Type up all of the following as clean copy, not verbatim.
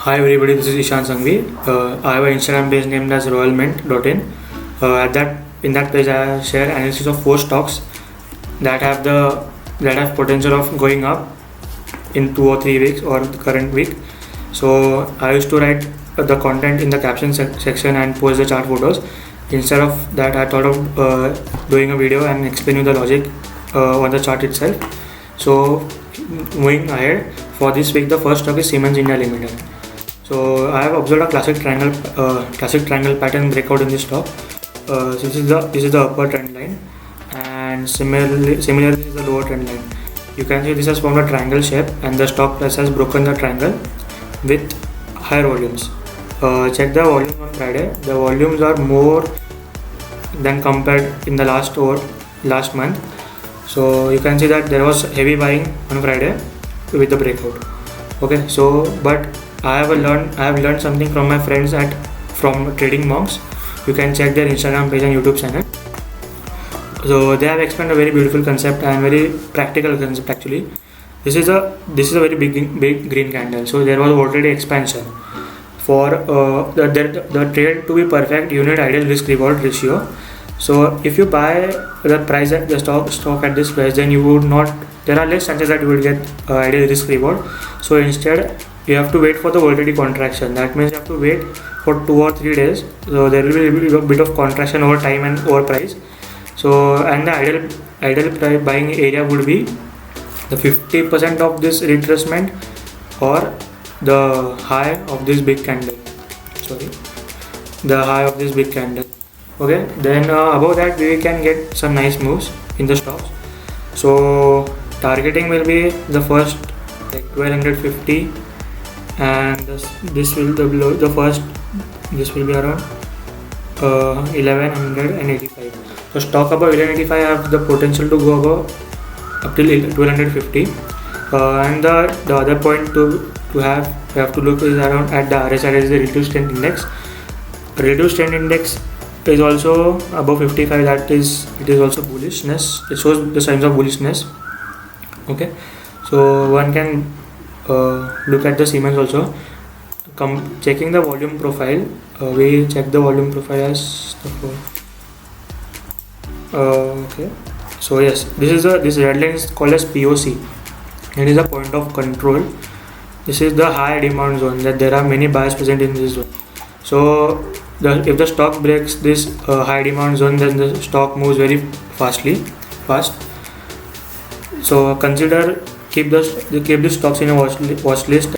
Hi everybody, this is Ishan Sangvi. I have an Instagram page named as royalmint.in. At that in that page I share analysis of four stocks that have potential of going up in 2 or 3 weeks or the current week. So I used to write the content in the caption section and post the chart photos. Instead of that, I thought of doing a video and explaining the logic on the chart itself. So moving ahead, for this week the first stock is Siemens India Limited. So I have observed a classic triangle pattern breakout in this stock. This is the upper trend line, and similarly this is the lower trend line. You can see this has formed a triangle shape, and the stock price has broken the triangle with higher volumes. Check the volumes on Friday. The volumes are more than compared in the last month. So you can see that there was heavy buying on Friday with the breakout. Okay, so but I have learned something from my friends from Trading Monks. You can check their Instagram page and YouTube channel. So they have explained a very beautiful concept and very practical concept actually. This is a very big green candle. So there was already expansion. For the trade to be perfect, you need ideal risk reward ratio. So if you buy the price at the stock at this price, then you would not. There are less chances that you will get ideal risk reward. So instead, you have to wait for the volatility contraction. That means you have to wait for 2 or 3 days. So there will be a bit of contraction over time and over price. So and the ideal price buying area would be the 50% of this retracement or the high of this big candle. Sorry, the high of this big candle. Okay, then above that we can get some nice moves in the stocks. So targeting will be the first like 1250, and this will be around 1185. So stock above 1185 have the potential to go above up till 1250. And the other point to have you have to look is around at the RSI, that is the relative strength index. Relative strength index is also above 55. It is also bullishness. It shows the signs of bullishness. Okay, so one can look at the Siemens also. Checking the volume profile, we check the volume profile as okay. So yes, this red line is called as POC. It is a point of control. This is the high demand zone, that there are many buyers present in this zone. So if the stock breaks this high demand zone, then the stock moves very fast. So keep the stocks in a watch list.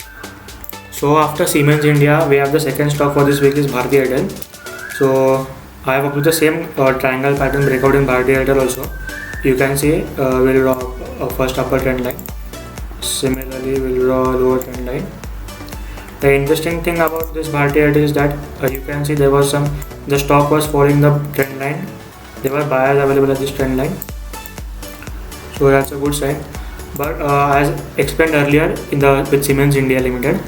So after Siemens India, we have the second stock for this week is Bharti Airtel. So I have observed the same triangle pattern breakout in Bharti Airtel also. You can see we'll draw first upper trend line. Similarly, we'll draw lower trend line. The interesting thing about this Bharti Airtel is that you can see the stock was following the trend line. There were buyers available at this trend line. So that's a good sign. But as explained earlier with Siemens India Limited,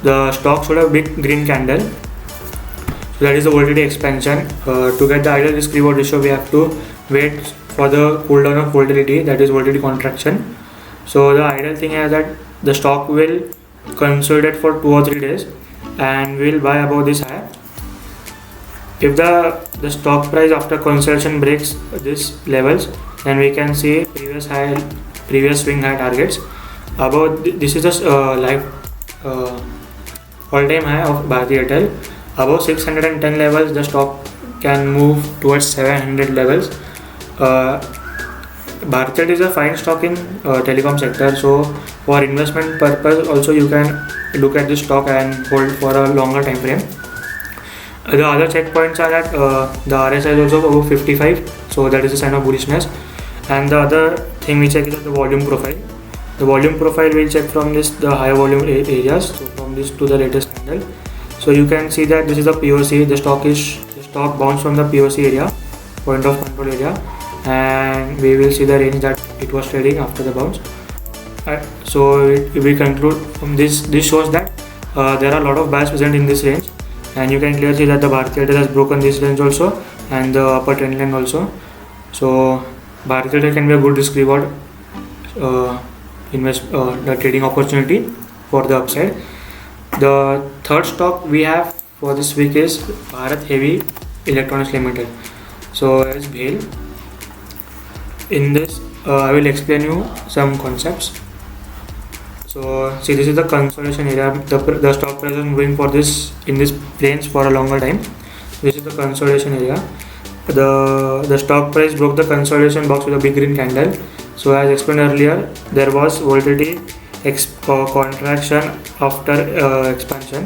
the stock showed a big green candle. So that is the volatility expansion. To get the ideal risk reward ratio, we have to wait for the cool down of volatility, that is volatility contraction. So the ideal thing is that the stock will consolidate for 2 or 3 days and will buy above this high. If the stock price after consolidation breaks these levels, then we can see previous swing high targets. Above this is the all-time high of Bharti Airtel. Above 610 levels, the stock can move towards 700 levels. Bharti Airtel is a fine stock in telecom sector. So for investment purpose, also you can look at this stock and hold for a longer time frame. The other checkpoints are that the RSI is also above 55. So that is a sign of bullishness. And the other thing we check is the volume profile. The volume profile we'll check from the high volume areas. So from this to the latest candle. So you can see that this is the POC. The stock bounced from the POC area, point of control area, and we will see the range that it was trading after the bounce. So we conclude from this shows that there are a lot of buyers present in this range, and you can clearly see that the Bharti Airtel has broken this range also and the upper trend line also. So Bharti Airtel can be a good risk reward the trading opportunity for the upside. The third stock we have for this week is Bharat Heavy Electronics Limited. So as BHEL, in this I will explain you some concepts. So see, this is the consolidation area. The stock price is moving for this in this range for a longer time. This is the consolidation area. The stock price broke the consolidation box with a big green candle. So as explained earlier, there was volatility contraction after expansion.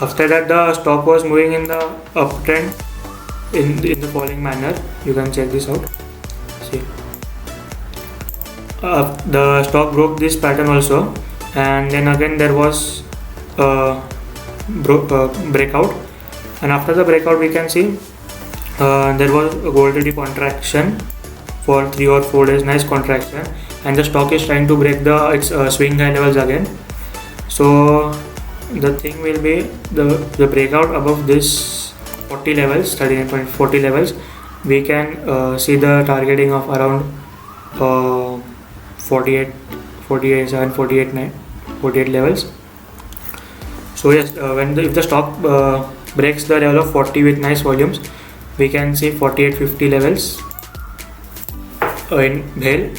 After that, the stock was moving in the uptrend in the following manner. You can check this out. See, the stock broke this pattern also, and then again there was breakout, and after the breakout we can see there was a volatility contraction for 3 or 4 days, nice contraction, and the stock is trying to break its swing high levels again. So the thing will be the breakout above this 40 levels, 39.40 levels. We can see the targeting of around 48 levels. So yes, if the stock breaks the level of 40 with nice volumes, we can see 48.50 levels. In BHEL,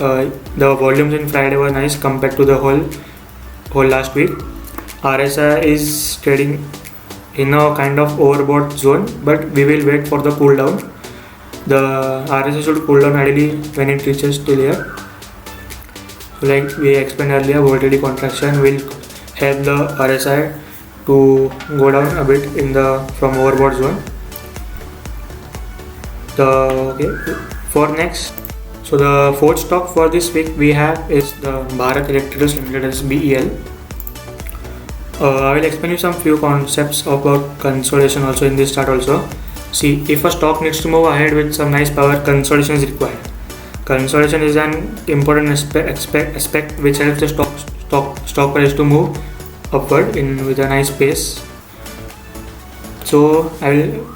the volumes in Friday were nice compared to the whole last week. RSI is trading in a kind of overbought zone, but we will wait for the cool down. The RSI should cool down ideally when it reaches till here. Like we explained earlier, volatility contraction will help the RSI to go down a bit from overbought zone. For next, so the fourth stock for this week we have is the Bharat Electricals Limited, as BEL. I will explain you some few concepts about consolidation also in this chart also. See, if a stock needs to move ahead with some nice power, consolidation is required. Consolidation is an important aspect which helps the stock price to move upward with a nice pace. So I will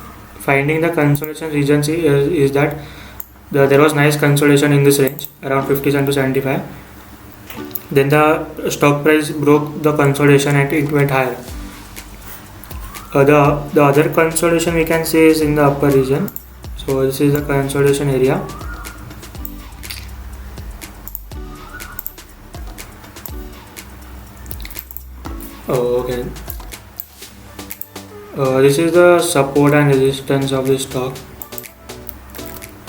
finding the consolidation region is that there was nice consolidation in this range around 57 to 75. Then the stock price broke the consolidation and it went higher. The other consolidation we can see is in the upper region. So this is the consolidation area. Okay. This is the support and resistance of the stock.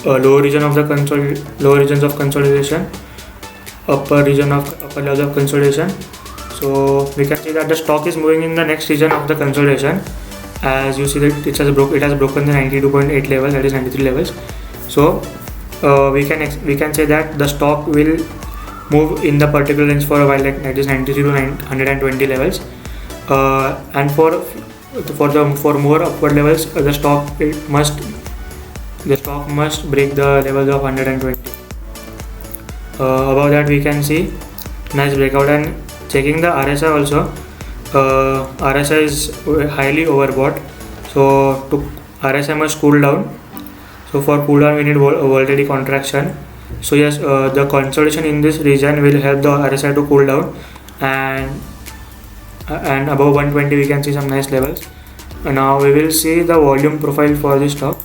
Lower regions of consolidation, upper levels of consolidation. So we can see that the stock is moving in the next region of the consolidation. As you see that it has broken the 92.8 level, that is 93 levels. So we can say that the stock will move in the particular range for a while, like that is 93 to 120 levels. And for more upward levels, the stock must break the levels of 120. Above that we can see nice breakout, and checking the RSI also. RSI is highly overbought, so RSI must cool down. So for cool down we need volatility contraction. So yes, the consolidation in this region will help the RSI to cool down, and above 120 we can see some nice levels. Now we will see the volume profile for this stock.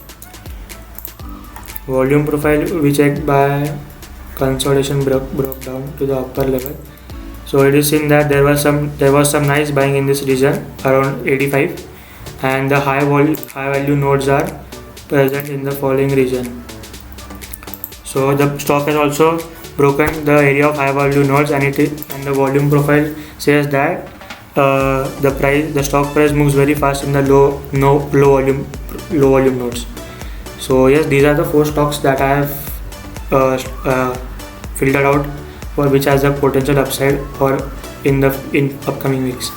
Volume profile we checked by consolidation broke down to the upper level. So it is seen that there was some nice buying in this region around 85, and the high value nodes are present in the following region. So the stock has also broken the area of high value nodes, and the volume profile says that the stock price moves very fast in the low volume nodes. So yes, these are the 4 stocks that I have filtered out for which has a potential upside in upcoming weeks.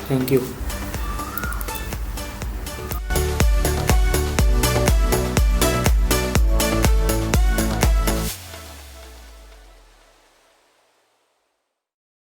Thank you.